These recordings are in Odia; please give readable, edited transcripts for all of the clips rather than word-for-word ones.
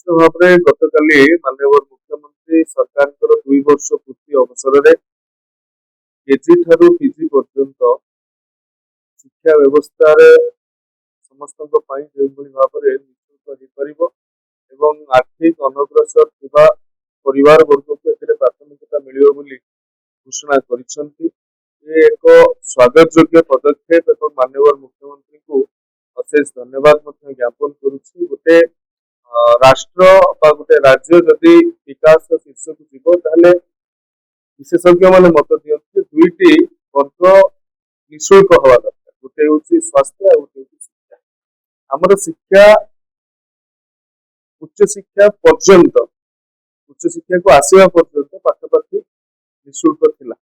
ନିଶ୍ଚିତ ଭାବରେ ଗତକାଲି ମାନ୍ୟବର ମୁଖ୍ୟମନ୍ତ୍ରୀ ସରକାରଙ୍କର 2 ବର୍ଷ ପୂର୍ତ୍ତି ଅବସରରେ କେଜି ଠାରୁ ପିଜି ପର୍ଯ୍ୟନ୍ତ ଶିକ୍ଷା ବ୍ୟବସ୍ଥାରେ ସମସ୍ତଙ୍କ ପାଇଁ ଯେଉଁଭଳି ଭାବରେ ନିଶ୍ଚିତ ହେଇପାରିବ ଏବଂ ଆର୍ଥିକ ଅନଗ୍ରସର ଥିବା ପରିବାର ବର୍ଗକୁ ଏଥିରେ ପ୍ରାଥମିକତା ମିଳିବ ବୋଲି ଘୋଷଣା କରିଛନ୍ତି। ଏ ଏକ ସ୍ୱାଗତଯୋଗ୍ୟ ପଦକ୍ଷେପ ଏବଂ ମାନ୍ୟବର ମୁଖ୍ୟମନ୍ତ୍ରୀଙ୍କୁ ଅଶେଷ ଧନ୍ୟବାଦ ମଧ୍ୟ ଜ୍ଞାପନ କରୁଛି। ଗୋଟେ ରାଷ୍ଟ୍ର ବା ଗୋଟେ ରାଜ୍ୟ ଯଦି ବିକାଶ ଶୀର୍ଷକୁ ଯିବ ତାହେଲେ ବିଶେଷଜ୍ଞ ମାନେ ମତ ଦିଅନ୍ତି ଦୁଇଟି ବର୍ଗ ନିଃଶୁଳ୍କ ହବା ଦରକାର। ଗୋଟେ ହେଉଛି ସ୍ୱାସ୍ଥ୍ୟ ଆଉ ଗୋଟେ ହେଉଛି ଶିକ୍ଷା। ଆମର ଶିକ୍ଷା ଉଚ୍ଚଶିକ୍ଷା ପର୍ଯ୍ୟନ୍ତ ଉଚ୍ଚଶିକ୍ଷାକୁ ଆସିବା ପର୍ଯ୍ୟନ୍ତ ପାଖାପାଖି ନିଃଶୁଳ୍କ ଥିଲା।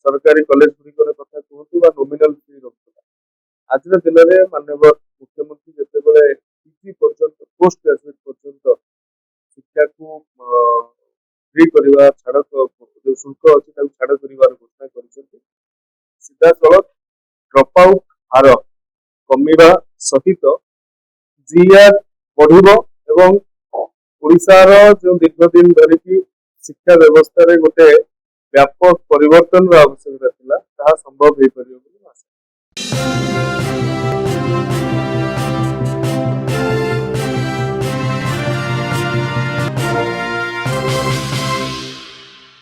ସରକାରୀ କଲେଜ ଗୁଡ଼ିକର କଥା କୁହନ୍ତୁ ବା ନୋମିନାଲ ଫି ରହୁଥିଲା। ଆଜିର ଦିନରେ ମାନ୍ୟବର ମୁଖ୍ୟମନ୍ତ୍ରୀ ଯେତେବେଳେ ପିଜି ପର୍ଯ୍ୟନ୍ତ ପୋଷ୍ଟ ଗ୍ରାଜୁଏଟ ପର୍ଯ୍ୟନ୍ତ ଶିକ୍ଷାକୁ ଫ୍ରି କରିବା ଛାଡ଼ ଯୋଉ ଶୁଳ୍କ ଅଛି ତାକୁ ଛାଡ଼ କରିବାର ଘୋଷଣା କରିଛନ୍ତି। ସିଧାସଳଖ ଡ୍ରପ୍ ଆଉଟ୍ ହାର କମିବା ସହିତ ଜିଆର୍ ବଢିବ ଏବଂ ଓଡ଼ିଶାର ଯୋଉ ଦୀର୍ଘ ଦିନ ଧରିକି ଶିକ୍ଷା ବ୍ୟବସ୍ଥାରେ ଗୋଟେ ବ୍ୟାପକ ପରିବର୍ତ୍ତନର ଆବଶ୍ୟକତା ଥିଲା ତାହା ସମ୍ଭବ ହେଇପାରିବ ବୋଲି